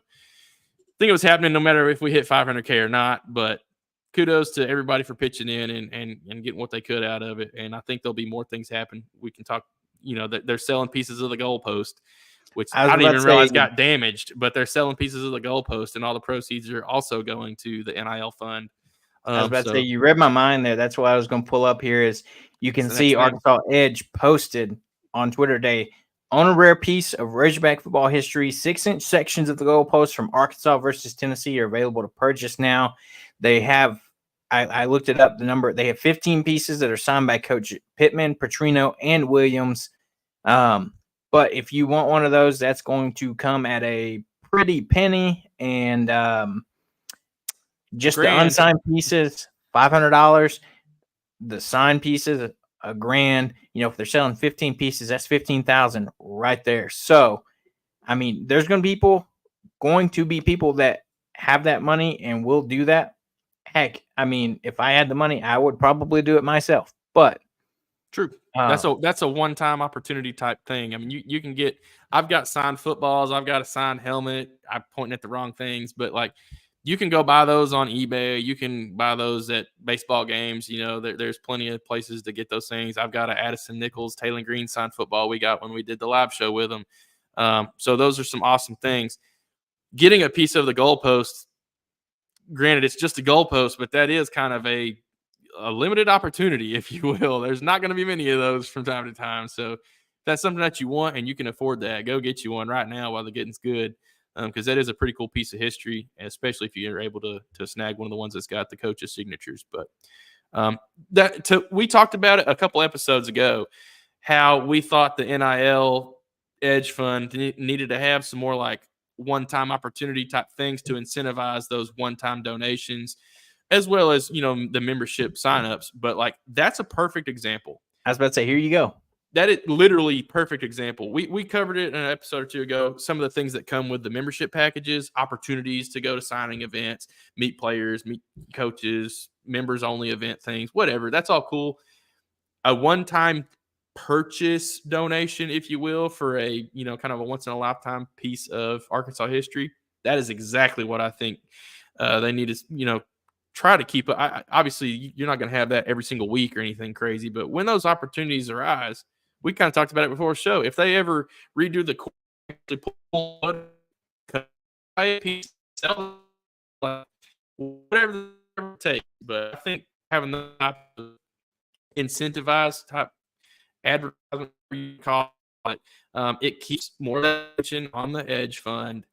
think it was happening no matter if we hit 500K or not, but kudos to everybody for pitching in and getting what they could out of it. And I think there'll be more things happen. We can talk, they're selling pieces of the goalpost, which I didn't even realize got damaged, but they're selling pieces of the goalpost, and all the proceeds are also going to the NIL fund. I was about to say, you read my mind there. That's what I was going to pull up here is you can see Arkansas Edge posted on Twitter today, on a rare piece of Razorback football history, 6-inch sections of the goalpost from Arkansas versus Tennessee are available to purchase now. They have, I looked it up, the number, they have 15 pieces that are signed by Coach Pittman, Petrino, and Williams. But if you want one of those, that's going to come at a pretty penny, and just the unsigned pieces, $500. The signed pieces, $1,000. If they're selling 15 pieces, that's $15,000 right there. So, I mean, there's going to be people that have that money and will do that. Heck, I mean, if I had the money, I would probably do it myself. But true. That's a one-time opportunity type thing. I mean, you can get. I've got signed footballs. I've got a signed helmet. I'm pointing at the wrong things, but like, you can go buy those on eBay. You can buy those at baseball games. There's plenty of places to get those things. I've got an Addison Nichols, Taylor Green signed football we got when we did the live show with them. So those are some awesome things. Getting a piece of the goalpost, granted, it's just a goalpost, but that is kind of a limited opportunity, if you will. There's not going to be many of those from time to time. So if that's something that you want and you can afford that, go get you one right now while the getting's good. Because that is a pretty cool piece of history, especially if you're able to snag one of the ones that's got the coach's signatures. But we talked about it a couple episodes ago, how we thought the NIL Edge Fund needed to have some more like one-time opportunity type things to incentivize those one-time donations, as well as the membership signups. But like, that's a perfect example. I was about to say, here you go. that is literally perfect example. We covered it in an episode or two ago. Some of the things that come with the membership packages, opportunities to go to signing events, meet players, meet coaches, members only event things, whatever. That's all cool. A one-time purchase donation, if you will, for a kind of a once in a lifetime piece of Arkansas history. That is exactly what I think they need to try to keep. Obviously, you're not going to have that every single week or anything crazy, but when those opportunities arise, we kind of talked about it before the show. If they ever redo the court, a piece, sell whatever it takes. But I think having the type of incentivized type advertisement, you call it, it keeps more attention on the edge fund,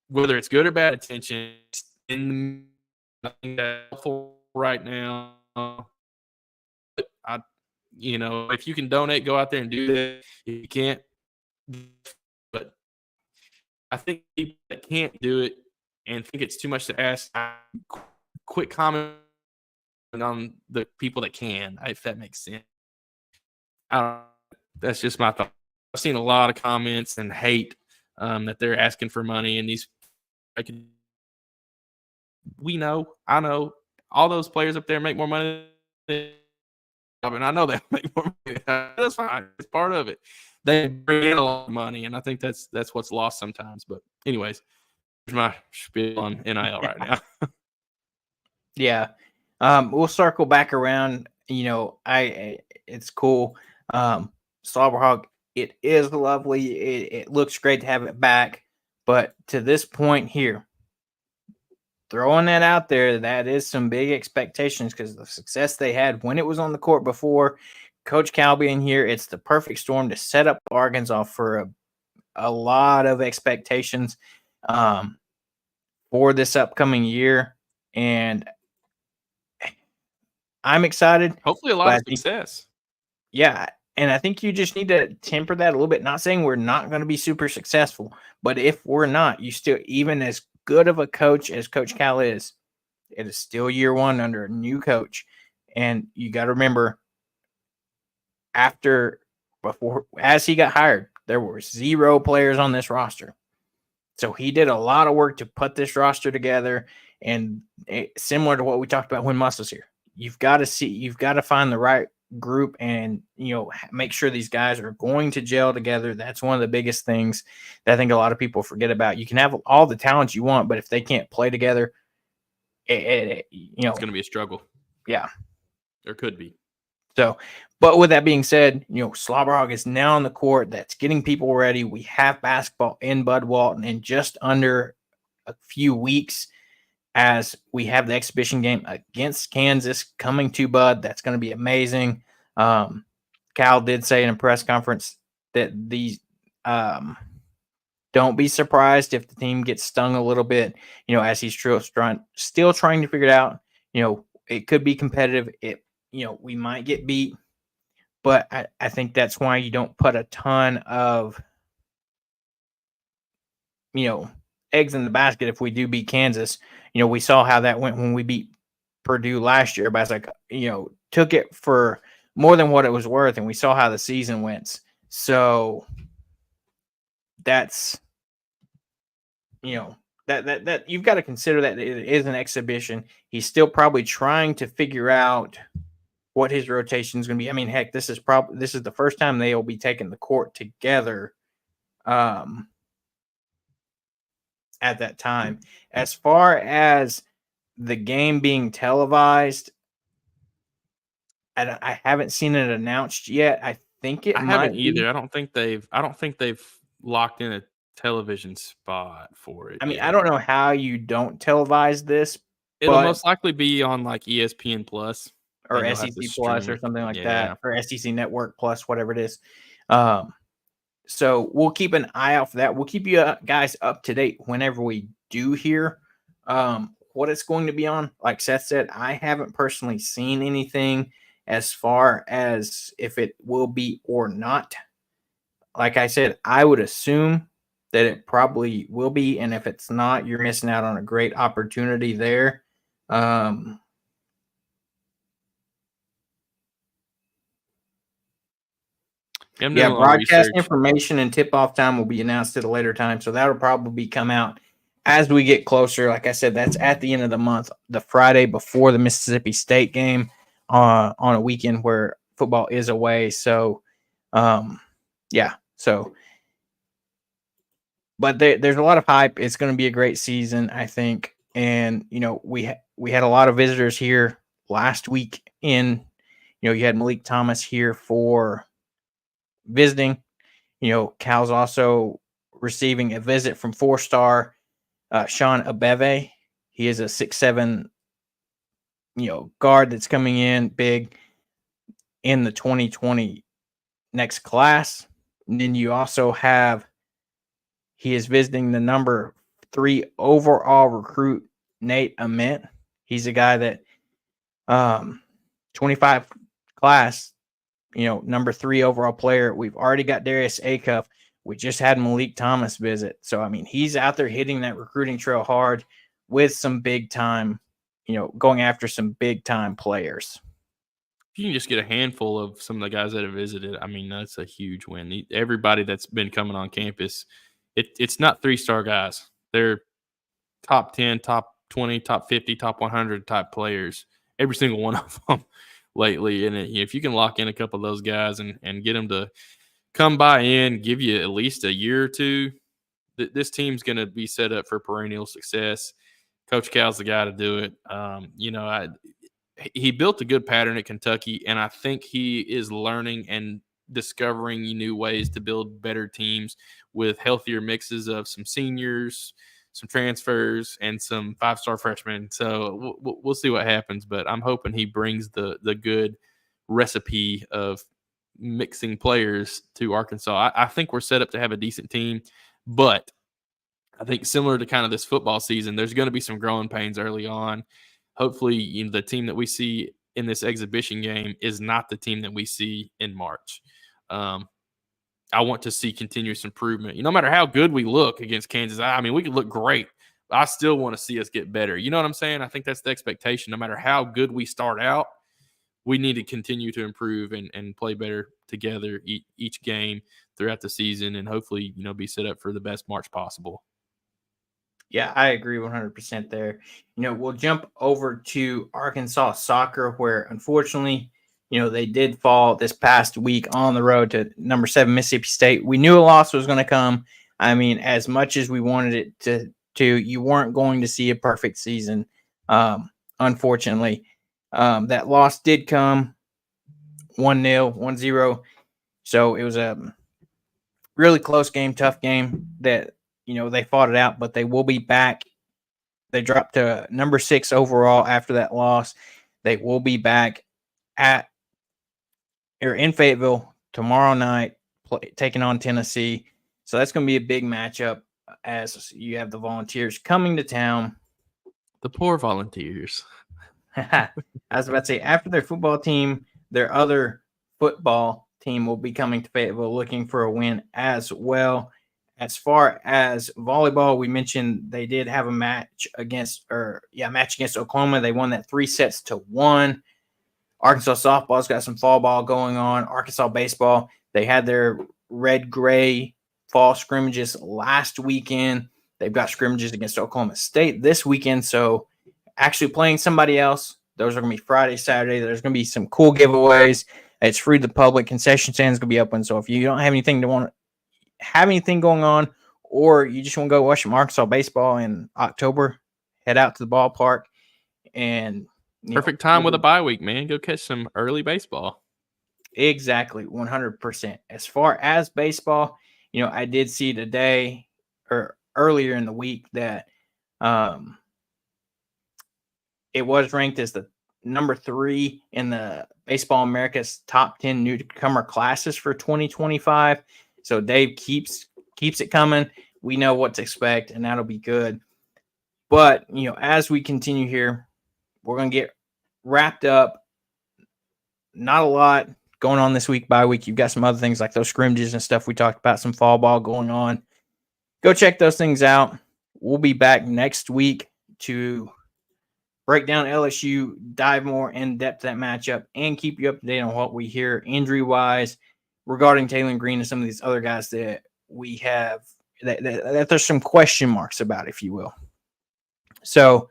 whether it's good or bad attention. In I think that's helpful right now. If you can donate, go out there and do that. If you can't, but I think people that can't do it and think it's too much to ask, quick comment on the people that can, if that makes sense. That's just my thought. I've seen a lot of comments and hate that they're asking for money, and I know all those players up there make more money than, I mean, I know they make more money. That's fine. It's part of it. They bring in a lot of money, and I think that's what's lost sometimes. But anyways, here's my spiel on NIL right now. Yeah. We'll circle back around. It's cool. Slobber Hog, it is lovely. It looks great to have it back. But to this point here, throwing that out there, that is some big expectations because the success they had when it was on the court before. Coach Cal being here, it's the perfect storm to set up Arkansas for a lot of expectations for this upcoming year. And I'm excited. Hopefully a lot of success. Yeah. And I think you just need to temper that a little bit. Not saying we're not going to be super successful, but if we're not, you still, even as good of a coach as Coach Cal is, it is still year one under a new coach. And you got to remember, as he got hired, there were 0 players on this roster. So he did a lot of work to put this roster together. And similar to what we talked about when Muss was here, you've got to find the right group and make sure these guys are going to gel together. That's one of the biggest things that I think a lot of people forget about. You can have all the talent you want, but if they can't play together, it's going to be a struggle. Yeah, there could be. So, but with that being said, Slobber Hog is now on the court. That's getting people ready. We have basketball in Bud Walton in just under a few weeks, as we have the exhibition game against Kansas coming to Bud. That's going to be amazing. Cal did say in a press conference that these don't be surprised if the team gets stung a little bit, as he's still trying to figure it out. It could be competitive. We might get beat, but I think that's why you don't put a ton of, eggs in the basket if we do beat Kansas. We saw how that went when we beat Purdue last year, but it's like, took it for more than what it was worth, and we saw how the season went. So that's, that you've got to consider that it is an exhibition. He's still probably trying to figure out what his rotation is going to be. I mean, heck, this is the first time they will be taking the court together at that time. As far as the game being televised, I haven't seen it announced yet. I think I haven't either. I don't think they've locked in a television spot for it. I mean, I don't know how you don't televise this. It'll most likely be on like ESPN Plus or SEC Plus or something like that, or SEC Network Plus, whatever it is. So we'll keep an eye out for that. We'll keep you guys up to date whenever we do hear what it's going to be on. Like Seth said, I haven't personally seen anything as far as if it will be or not. Like I said, I would assume that it probably will be, and if it's not, you're missing out on a great opportunity there. I'm Yeah, doing a little broadcast research. information and tip-off time will be announced at a later time, so that'll probably come out as we get closer. Like I said, that's at the end of the month, the Friday before the Mississippi State game, on a weekend where football is away. So, yeah. So, but there's a lot of hype. It's going to be a great season, I think. And we had a lot of visitors here last week. You had Malik Thomas here for visiting. Cal's also receiving a visit from four-star Sean Abeve. He is a 6'7", guard that's coming in big in the 2020 next class. And then you also have, he is visiting the number 3 overall recruit, Nate Ament. He's a guy that 25 class, number 3 overall player. We've already got Darius Acuff. We just had Malik Thomas visit. So, I mean, he's out there hitting that recruiting trail hard with some big time, going after some big time players. If you can just get a handful of some of the guys that have visited, I mean, that's a huge win. Everybody that's been coming on campus, it's not 3-star guys. They're top 10, top 20, top 50, top 100 type players, every single one of them lately. And if you can lock in a couple of those guys and get them to come by in, give you at least a year or two, this team's going to be set up for perennial success. Coach Cal's the guy to do it. He built a good pattern at Kentucky, and I think he is learning and discovering new ways to build better teams with healthier mixes of some seniors, some transfers, and some 5-star freshmen. So we'll see what happens, but I'm hoping he brings the good recipe of mixing players to Arkansas. I think we're set up to have a decent team, but I think similar to kind of this football season, there's going to be some growing pains early on. Hopefully, the team that we see in this exhibition game is not the team that we see in March. I want to see continuous improvement. No matter how good we look against Kansas, I mean, we could look great. But I still want to see us get better. You know what I'm saying? I think that's the expectation. No matter how good we start out, we need to continue to improve and play better together each game throughout the season, and hopefully, be set up for the best March possible. Yeah, I agree 100% there. We'll jump over to Arkansas soccer, where unfortunately, they did fall this past week on the road to number 7 Mississippi State. We knew a loss was going to come. I mean, as much as we wanted it to, you weren't going to see a perfect season. Unfortunately, that loss did come 1-0, 1-0. So it was a really close game, tough game that, they fought it out, but they will be back. They dropped to number 6 overall after that loss. They will be back in Fayetteville tomorrow night, taking on Tennessee. So that's going to be a big matchup as you have the Volunteers coming to town. The poor Volunteers. I was about to say, after their football team, their other football team will be coming to Fayetteville looking for a win as well. As far as volleyball, we mentioned they did have a match against Oklahoma. They won that 3-1. Arkansas softball's got some fall ball going on. Arkansas baseball, they had their red-gray fall scrimmages last weekend. They've got scrimmages against Oklahoma State this weekend. So actually playing somebody else, those are going to be Friday, Saturday. There's going to be some cool giveaways. It's free to the public. Concession stands going to be open. So if you don't have anything going on, or you just want to go watch some Arkansas baseball in October, head out to the ballpark. And perfect time with a bye week, man. Go catch some early baseball. Exactly, 100%. As far as baseball, I did see today or earlier in the week that it was ranked as the number 3 in the Baseball America's top 10 newcomer classes for 2025. So Dave keeps it coming. We know what to expect, and that'll be good. But, as we continue here, we're going to get wrapped up. Not a lot going on this week by week. You've got some other things like those scrimmages and stuff we talked about, some fall ball going on. Go check those things out. We'll be back next week to break down LSU, dive more in depth that matchup, and keep you up to date on what we hear injury-wise. regarding Taylor Green and some of these other guys that we have that there's some question marks about, if you will. So,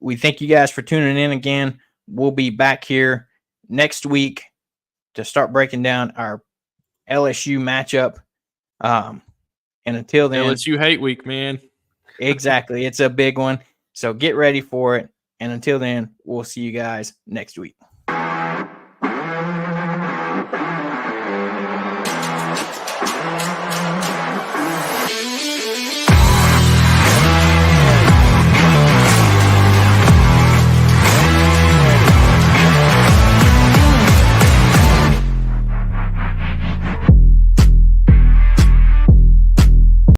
we thank you guys for tuning in again. We'll be back here next week to start breaking down our LSU matchup. And until then, LSU hate week, man. Exactly. It's a big one. So get ready for it. And until then, we'll see you guys next week.